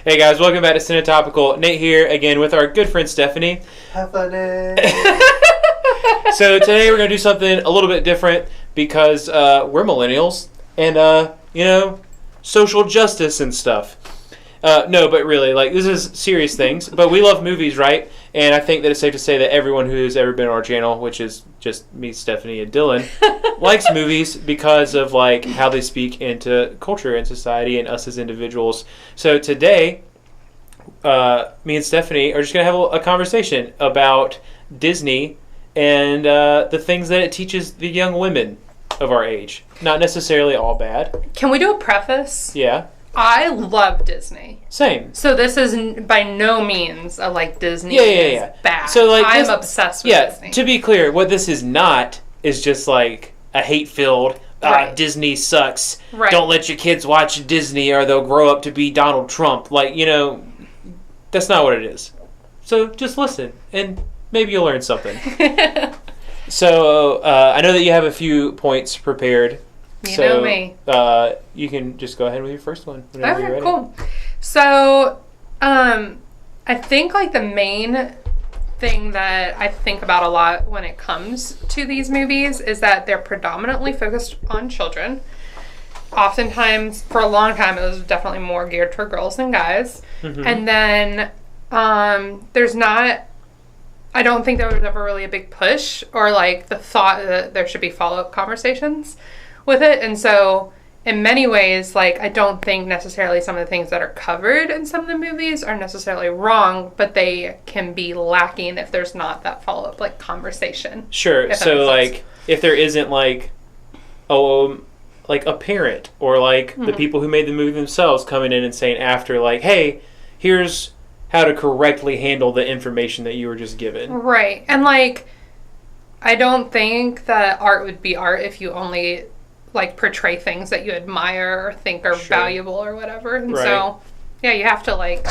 Hey guys, welcome back to Cinetopical. Nate here again with our good friend Stephanie. Have fun. So today we're going to do something a little bit different because we're millennials and, social justice and stuff. No, but really, this is serious things. But we love movies, right? And I think that it's safe to say that everyone who's ever been on our channel, which is just me, Stephanie, and Dylan, likes movies because of how they speak into culture and society and us as individuals. So today, me and Stephanie are just going to have a conversation about Disney and the things that it teaches the young women of our age. Not necessarily all bad. Can we do a preface? Yeah. I love Disney. Same. So this is by no means Disney is bad. So I'm obsessed with Disney. To be clear, what this is not is just a hate-filled, right. Disney sucks. Right. Don't let your kids watch Disney or they'll grow up to be Donald Trump. That's not what it is. So just listen and maybe you'll learn something. So I know that you have a few points prepared. You know me. You can just go ahead with your first one. Okay, cool. So, I think the main thing that I think about a lot when it comes to these movies is that they're predominantly focused on children. Oftentimes, for a long time, it was definitely more geared toward girls than guys. Mm-hmm. And then I don't think there was ever really a big push or the thought that there should be follow-up conversations with it. And so in many ways, I don't think necessarily some of the things that are covered in some of the movies are necessarily wrong, but they can be lacking if there's not that follow-up conversation. Sure. So if there isn't a parent or mm-hmm. the people who made the movie themselves coming in and saying after hey, here's how to correctly handle the information that you were just given. Right. And I don't think that art would be art if you only portray things that you admire or think are valuable or whatever. And so, yeah, you have to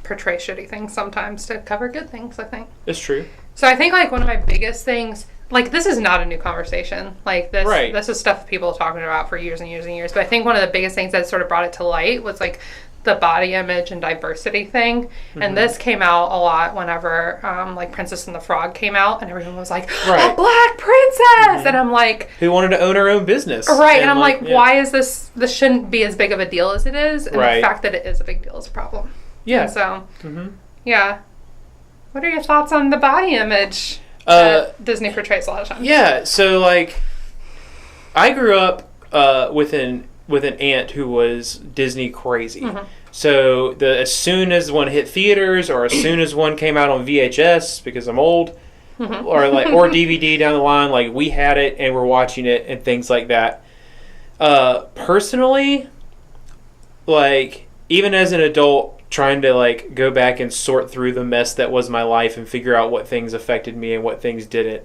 portray shitty things sometimes to cover good things, I think. It's true. So I think one of my biggest things, this is not a new conversation. This is stuff people have talking about for years and years and years. But I think one of the biggest things that sort of brought it to light was the body image and diversity thing. Mm-hmm. And this came out a lot whenever Princess and the Frog came out and everyone was a black princess. Mm-hmm. And I'm who wanted to own her own business. Right. And I'm why is this shouldn't be as big of a deal as it is. And the fact that it is a big deal is a problem. Yeah. And so, yeah. What are your thoughts on the body image that Disney portrays a lot of times? Yeah. So I grew up with an aunt who was Disney crazy. Mm-hmm. So as soon as one hit theaters or as soon as one came out on VHS, because I'm old, mm-hmm. or DVD down the line, we had it and we're watching it and things like that. Personally, even as an adult trying to go back and sort through the mess that was my life and figure out what things affected me and what things didn't,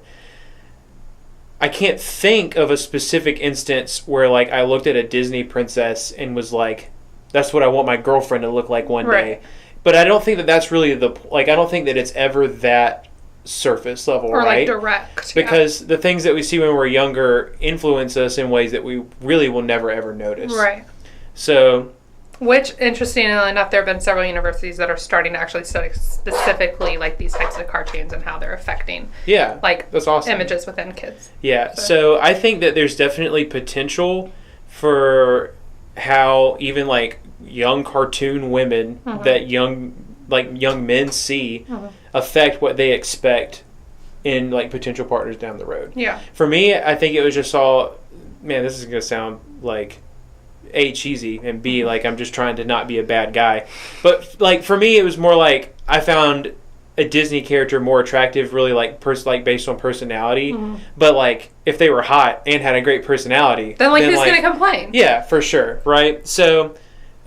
I can't think of a specific instance where I looked at a Disney princess and was that's what I want my girlfriend to look like one day. But I don't think that that's really I don't think that it's ever that surface level, or right? Direct. Because the things that we see when we're younger influence us in ways that we really will never ever notice. Right. So, which, interestingly enough, there have been several universities that are starting to actually study specifically these types of cartoons and how they're affecting that's awesome. Images within kids. Yeah, so I think that there's definitely potential for how even young cartoon women mm-hmm. that young men see mm-hmm. affect what they expect in potential partners down the road. Yeah. For me, I think it was just all, man, this is going to sound A, cheesy, and B, I'm just trying to not be a bad guy. But for me, it was more I found a Disney character more attractive, really based on personality. Mm-hmm. But if they were hot and had a great personality, then who's gonna complain? Yeah, for sure, right? So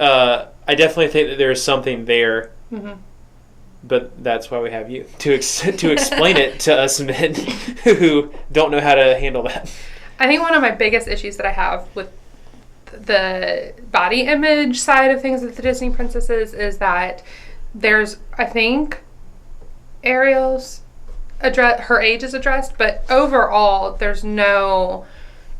I definitely think that there is something there. Mm-hmm. But that's why we have you to explain it to us men who don't know how to handle that. I think one of my biggest issues that I have with the body image side of things with the Disney princesses is that there's, I think, Ariel's her age is addressed, but overall there's no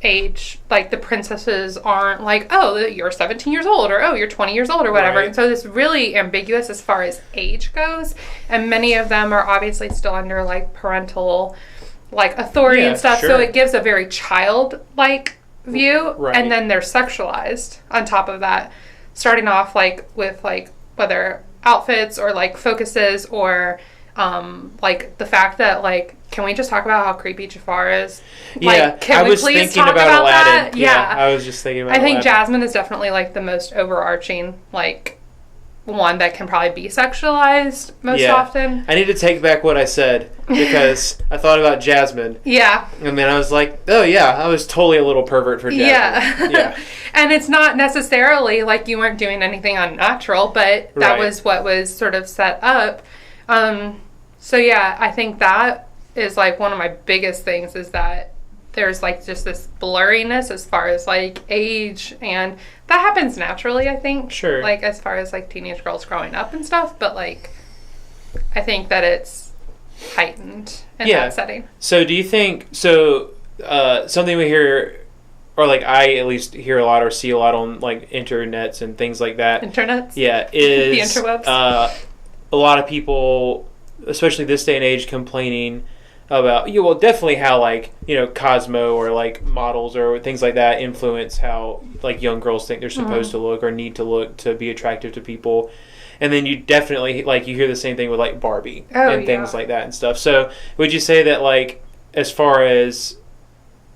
age, like the princesses aren't like, oh, you're 17 years old, or oh, you're 20 years old, or whatever. Right. And so it's really ambiguous as far as age goes, and many of them are obviously still under like parental like authority and stuff. Sure. So it gives a very childlike view, right. And then they're sexualized on top of that, starting off like with like whether outfits or like focuses or like the fact that like, can we just talk about how creepy Jafar is? Yeah, like, can we please talk about Aladdin? That? Yeah, I was just thinking about I think Aladdin. Jasmine is definitely like the most overarching like one that can probably be sexualized most often. I need to take back what I said because I thought about Jasmine. Yeah. And then I was like, oh yeah, I was totally a little pervert for Jasmine. Yeah. And it's not necessarily like you weren't doing anything unnatural, but that was what was sort of set up. So yeah, I think that is like one of my biggest things is that there's like just this blurriness as far as like age, and that happens naturally, I think. Sure. Like as far as like teenage girls growing up and stuff, but like I think that it's heightened in that setting. So do you think something we hear, or like I at least hear a lot or see a lot on like internets and things like that. Internets? Yeah, is the interwebs. A lot of people, especially this day and age, complaining about definitely how like Cosmo or like models or things like that influence how like young girls think they're supposed to look or need to look to be attractive to people. And then you definitely like you hear the same thing with like Barbie and things like that and stuff. So would you say that like as far as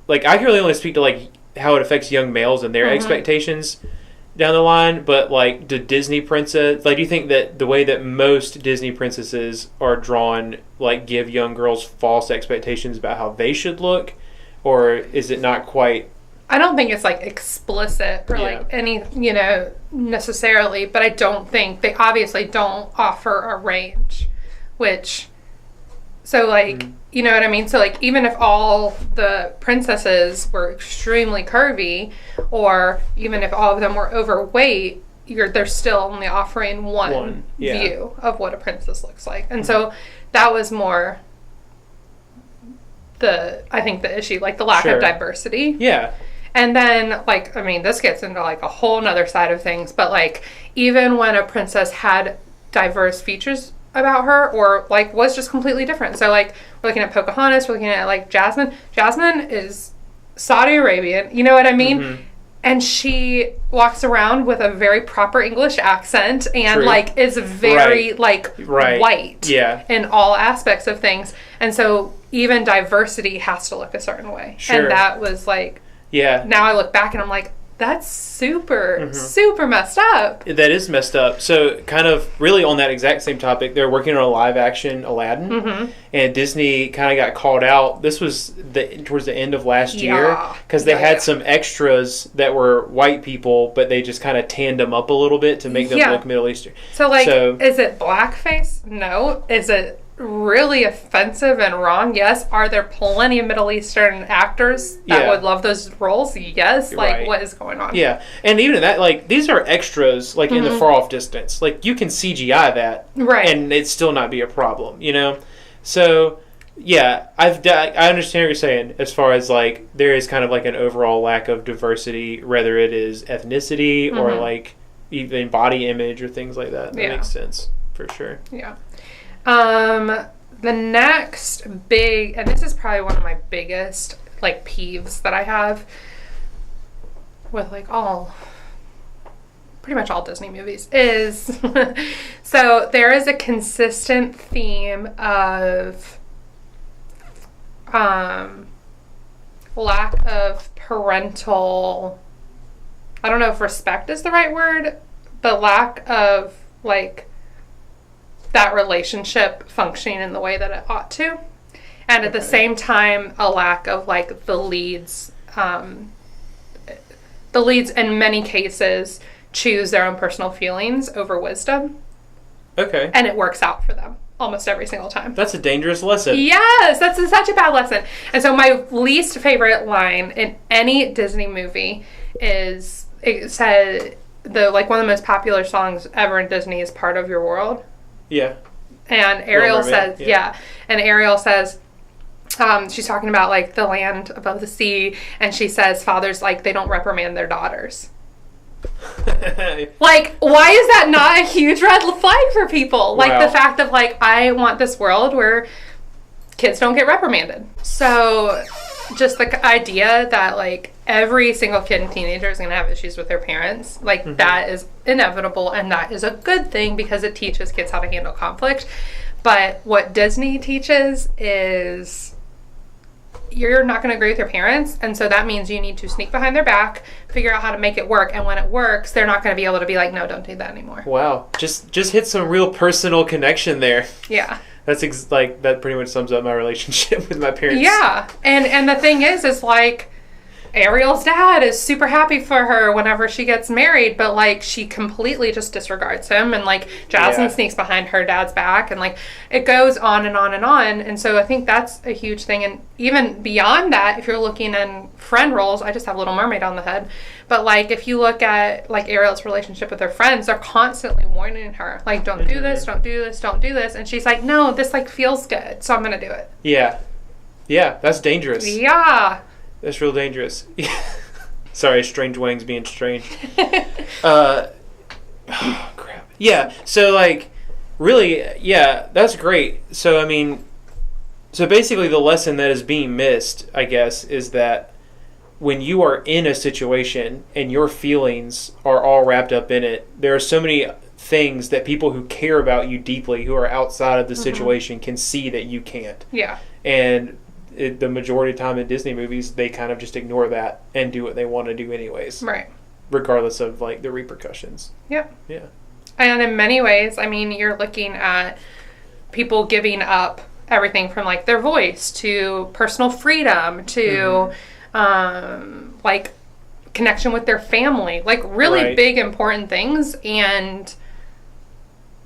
like I can really only speak to like how it affects young males and their expectations down the line, but like the Disney princess, like do you think that the way that most Disney princesses are drawn like give young girls false expectations about how they should look, or is it not quite? I don't think it's like explicit or like any necessarily, but I don't think they obviously don't offer a range, which so like you know what I mean? So like even if all the princesses were extremely curvy, or even if all of them were overweight, they're still only offering one view of what a princess looks like. And so that was more I think the issue, like the lack of diversity. Yeah. And then like, I mean, this gets into like a whole nother side of things, but like even when a princess had diverse features about her or like was just completely different. So like we're looking at Pocahontas, we're looking at like Jasmine. Jasmine is Saudi Arabian, you know what I mean? And she walks around with a very proper English accent and like is very white in all aspects of things. And so even diversity has to look a certain way. And that was like now I look back and I'm like, that's super messed up. That is messed up. So kind of really on that exact same topic, they're working on a live action Aladdin, and Disney kind of got called out. This was towards the end of last year because they had some extras that were white people, but they just kind of tanned them up a little bit to make them look Middle Eastern. So like, is it blackface? No. Is it really offensive and wrong? Yes. Are there plenty of Middle Eastern actors that would love those roles? Yes. Like what is going on? Yeah. And even that, like these are extras like in the far off distance. Like you can CGI that and it'd still not be a problem, So yeah, I understand what you're saying as far as like there is kind of like an overall lack of diversity, whether it is ethnicity or like even body image or things like that. That makes sense for sure. Yeah. The next big, and this is probably one of my biggest like peeves that I have with like pretty much all Disney movies is so there is a consistent theme of lack of parental, I don't know if respect is the right word, but lack of like that relationship functioning in the way that it ought to. And at the same time, a lack of like the leads in many cases choose their own personal feelings over wisdom. Okay. And it works out for them almost every single time. That's a dangerous lesson. Yes, that's such a bad lesson. And so my least favorite line in any Disney movie is, it said, one of the most popular songs ever in Disney is Part of Your World. Yeah. And Ariel says, and Ariel says, she's talking about like the land above the sea, and she says fathers, like, they don't reprimand their daughters. Like, why is that not a huge red flag for people? Like, the fact of like, I want this world where kids don't get reprimanded. So just the idea that like every single kid and teenager is going to have issues with their parents, like that is inevitable, and that is a good thing because it teaches kids how to handle conflict. But what Disney teaches is you're not going to agree with your parents, and so that means you need to sneak behind their back, figure out how to make it work, and when it works, they're not going to be able to be like, no, don't do that anymore. Wow. Just hit some real personal connection there. Yeah. That's like, that pretty much sums up my relationship with my parents. Yeah. And the thing is like, Ariel's dad is super happy for her whenever she gets married, but like she completely just disregards him, and like Jasmine sneaks behind her dad's back, and like it goes on and on and on. And so I think that's a huge thing. And even beyond that, if you're looking in friend roles, I just have Little Mermaid on the head, but like if you look at like Ariel's relationship with her friends, they're constantly warning her like, don't do this, don't do this, don't do this, and she's like, no, this like feels good, so I'm gonna do it. Yeah, that's dangerous. Yeah. That's real dangerous. Sorry, strange wings being strange. Oh, crap. Yeah, so, like, really, yeah, that's great. So, I mean, so basically the lesson that is being missed, I guess, is that when you are in a situation and your feelings are all wrapped up in it, there are so many things that people who care about you deeply, who are outside of the situation, can see that you can't. Yeah. And the majority of time in Disney movies, they kind of just ignore that and do what they want to do anyways. Right. Regardless of, like, the repercussions. Yep. Yeah. And in many ways, I mean, you're looking at people giving up everything from, like, their voice to personal freedom to, like, connection with their family. Like, really big, important things. And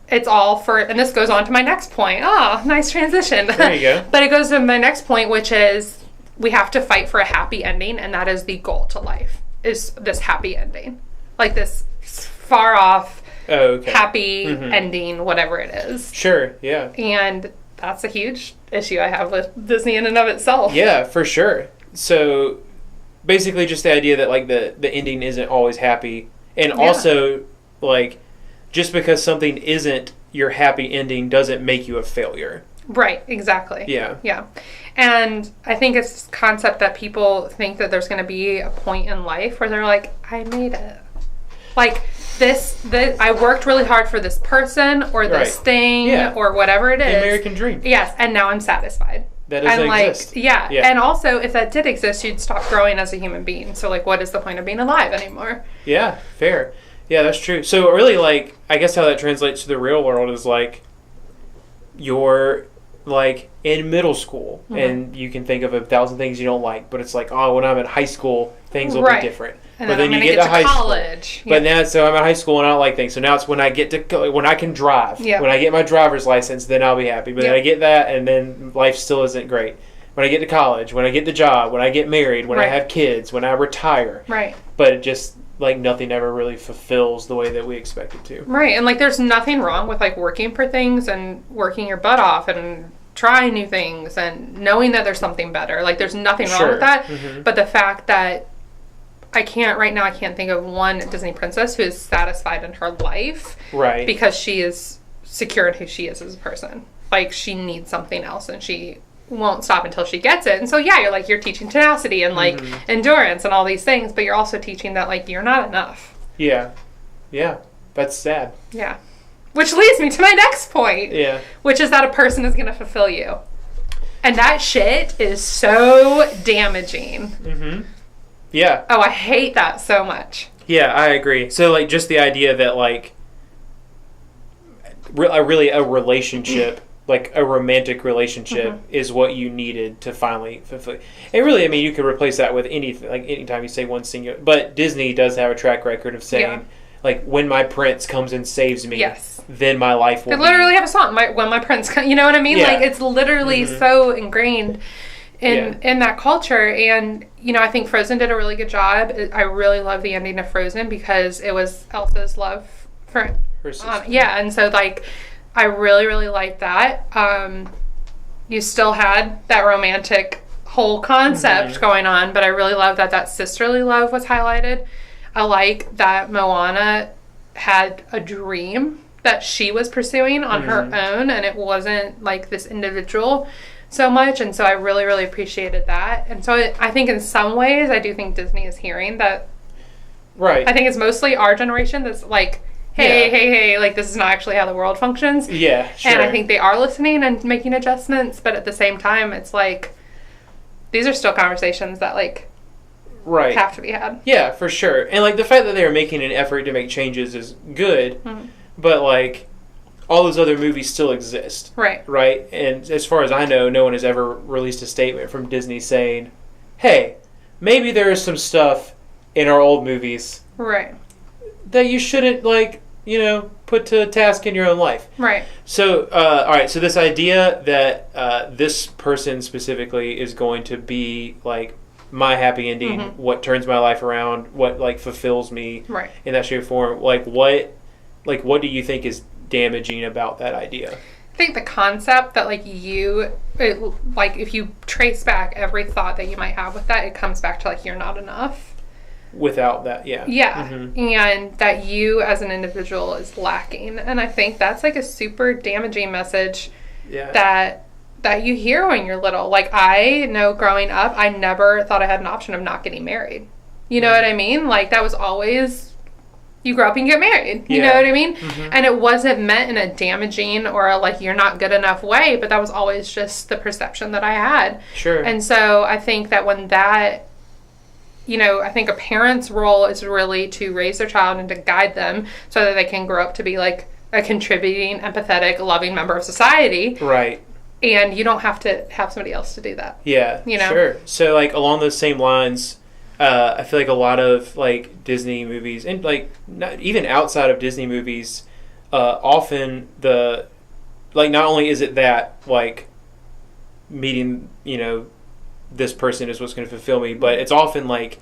it's all for, and this goes on to my next point. Oh, nice transition. There you go. But it goes to my next point, which is we have to fight for a happy ending, and that is the goal to life, is this happy ending. Like this far off, happy ending, whatever it is. Sure, yeah. And that's a huge issue I have with Disney in and of itself. Yeah, for sure. So basically just the idea that, like, the ending isn't always happy. And also, like, just because something isn't your happy ending doesn't make you a failure. Right, exactly. Yeah. Yeah. And I think it's this concept that people think that there's going to be a point in life where they're like, I made it. Like, this I worked really hard for this person or this thing or whatever it is. The American dream. Yes, and now I'm satisfied. That doesn't exist. Yeah. And also, if that did exist, you'd stop growing as a human being. So, like, what is the point of being alive anymore? Yeah, fair. Yeah, that's true. So really, like, I guess how that translates to the real world is, like, you're, like, in middle school, and you can think of 1,000 things you don't like, but it's like, oh, when I'm in high school, things will be different. And but then you get to high college. School. But now, so I'm in high school and I don't like things. So now it's when I get to, when I can drive. When I get my driver's license, then I'll be happy. But then I get that, and then life still isn't great. When I get to college, when I get the job, when I get married, when I have kids, when I retire. Right. But it just, like, nothing ever really fulfills the way that we expect it to. Right. And, like, there's nothing wrong with, like, working for things and working your butt off and trying new things and knowing that there's something better. Like, there's nothing wrong with that. But the fact that I can't think of one Disney princess who is satisfied in her life. Right. Because she is secure in who she is as a person. Like, she needs something else, and she won't stop until she gets it. And so, yeah, you're teaching tenacity and, like, endurance and all these things, but you're also teaching that, like, you're not enough. Yeah. Yeah. That's sad. Yeah. Which leads me to my next point. Yeah. Which is that a person is going to fulfill you. And that shit is so damaging. Yeah. Oh, I hate that so much. Yeah, I agree. So, like, just the idea that, like, really a relationship, like a romantic relationship, is what you needed to finally fulfill. And really, I mean, you could replace that with anything, like, anytime you say one singular. But Disney does have a track record of saying, like, when my prince comes and saves me, then my life will They literally have a song, when my prince comes, you know what I mean? Yeah. Like, it's literally so ingrained in that culture. And, you know, I think Frozen did a really good job. I really love the ending of Frozen because it was Elsa's love for her sister. And so, like, I really, really like that. you still had that romantic whole concept going on, but I really love that sisterly love was highlighted. I like that Moana had a dream that she was pursuing on her own, and it wasn't like this individual so much, and so I really, really appreciated that. And so I think in some ways, I do think Disney is hearing that. Right. I think it's mostly our generation that's like, hey, like, this is not actually how the world functions. Yeah, sure. And I think they are listening and making adjustments, but at the same time, it's like, these are still conversations that, like, have to be had. Yeah, for sure. And, like, the fact that they're making an effort to make changes is good, but, like, all those other movies still exist. Right. Right? And as far as I know, no one has ever released a statement from Disney saying, hey, maybe there is some stuff in our old movies that you shouldn't, like, you know, put to task in your own life. Right. So, all right, so this idea that this person specifically is going to be, like, my happy ending, what turns my life around, what, like, fulfills me in that shape or form, what do you think is damaging about that idea? I think the concept that, like, if you trace back every thought that you might have with that, it comes back to, like, you're not enough. Without that, yeah, and that you as an individual is lacking, and I think that's like a super damaging message that you hear when you're little. Like, I know growing up, I never thought I had an option of not getting married. You know what I mean? Like, that was always, you grow up and get married. You know what I mean? And it wasn't meant in a damaging or a, like, you're not good enough way, but that was always just the perception that I had. Sure. And so I think that when that, you know, I think a parent's role is really to raise their child and to guide them so that they can grow up to be, like, a contributing, empathetic, loving member of society. Right. And you don't have to have somebody else to do that. Yeah, you know? Sure. So, like, along those same lines, I feel like a lot of, like, Disney movies, and, like, not even outside of Disney movies, often not only is it that, like, meeting, you know, this person is what's going to fulfill me, but it's often like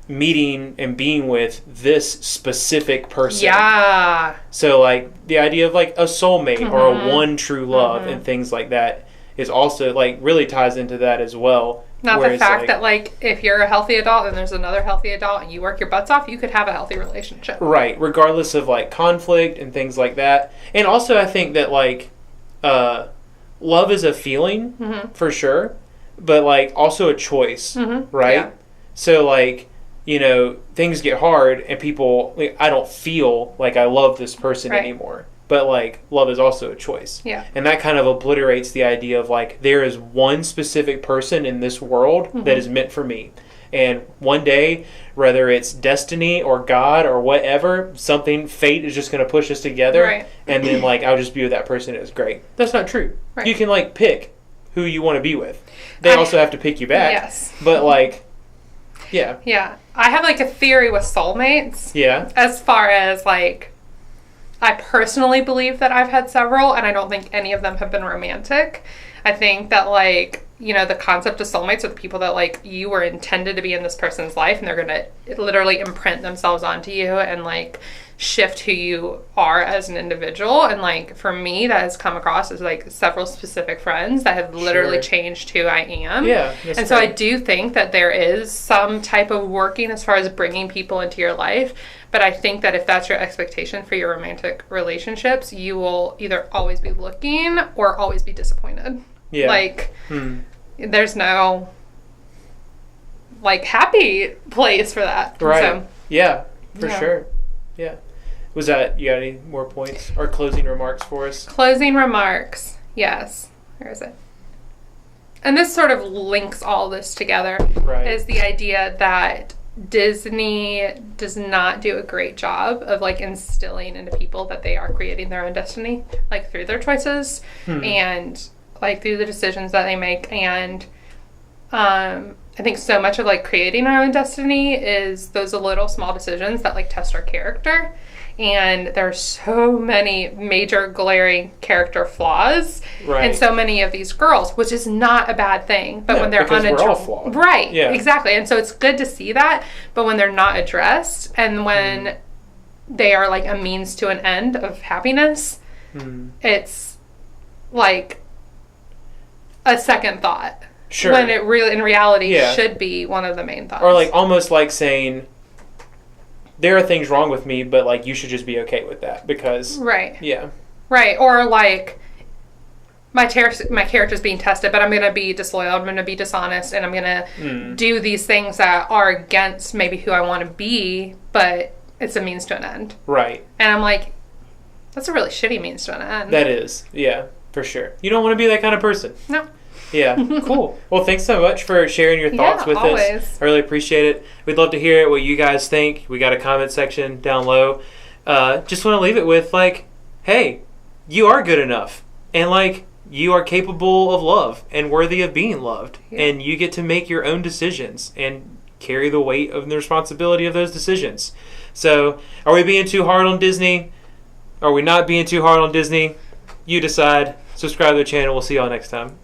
meeting and being with this specific person. Yeah. So, like, the idea of, like, a soulmate or a one true love and things like that is also, like, really ties into that as well. Not the fact that, like, if you're a healthy adult and there's another healthy adult and you work your butts off, you could have a healthy relationship. Right. Regardless of, like, conflict and things like that. And also, I think that, like, love is a feeling for sure. But, like, also a choice, right? Yeah. So, like, you know, things get hard and people, like, I don't feel like I love this person anymore. But, like, love is also a choice. Yeah. And that kind of obliterates the idea of, like, there is one specific person in this world that is meant for me. And one day, whether it's destiny or God or whatever, fate is just going to push us together. Right. And then, like, I'll just be with that person. It's great. That's not true. Right. You can, like, pick who you want to be with. They also have to pick you back. Yes. But, like, yeah. Yeah. I have, like, a theory with soulmates. Yeah. As far as, like, I personally believe that I've had several, and I don't think any of them have been romantic. I think that, like, you know, the concept of soulmates are the people that, like, you were intended to be in this person's life, and they're going to literally imprint themselves onto you and, like, shift who you are as an individual. And, like, for me, that has come across as, like, several specific friends that have literally changed who I am. Yeah. And so I do think that there is some type of working as far as bringing people into your life. But I think that if that's your expectation for your romantic relationships, you will either always be looking or always be disappointed. Yeah. Like, there's no, like, happy place for that. Right. So, yeah, for sure. Yeah. Was that, you got any more points or closing remarks for us? Closing remarks. Yes. Where is it? And this sort of links all this together. Right. Is the idea that Disney does not do a great job of, like, instilling into people that they are creating their own destiny, like, through their choices and, like, through the decisions that they make. And I think so much of, like, creating our own destiny is those little small decisions that, like, test our character. And there's so many major glaring character flaws in so many of these girls, which is not a bad thing. But when they're we're all flawed. Right, exactly. And so it's good to see that. But when they're not addressed and when they are, like, a means to an end of happiness, it's like, a second thought. Sure. When it really, in reality, should be one of the main thoughts. Or like almost like saying, there are things wrong with me, but like you should just be okay with that because. Right. Yeah. Right. Or like my character's being tested, but I'm going to be disloyal, I'm going to be dishonest, and I'm going to do these things that are against maybe who I want to be, but it's a means to an end. Right. And I'm like, that's a really shitty means to an end. That is. Yeah, for sure. You don't want to be that kind of person. No. Yeah, cool. Well, thanks so much for sharing your thoughts with us. I really appreciate it. We'd love to hear what you guys think. We got a comment section down low. Just want to leave it with, like, hey, you are good enough. And, like, you are capable of love and worthy of being loved. Yeah. And you get to make your own decisions and carry the weight of the responsibility of those decisions. So, are we being too hard on Disney? Are we not being too hard on Disney? You decide. Subscribe to the channel. We'll see y'all next time.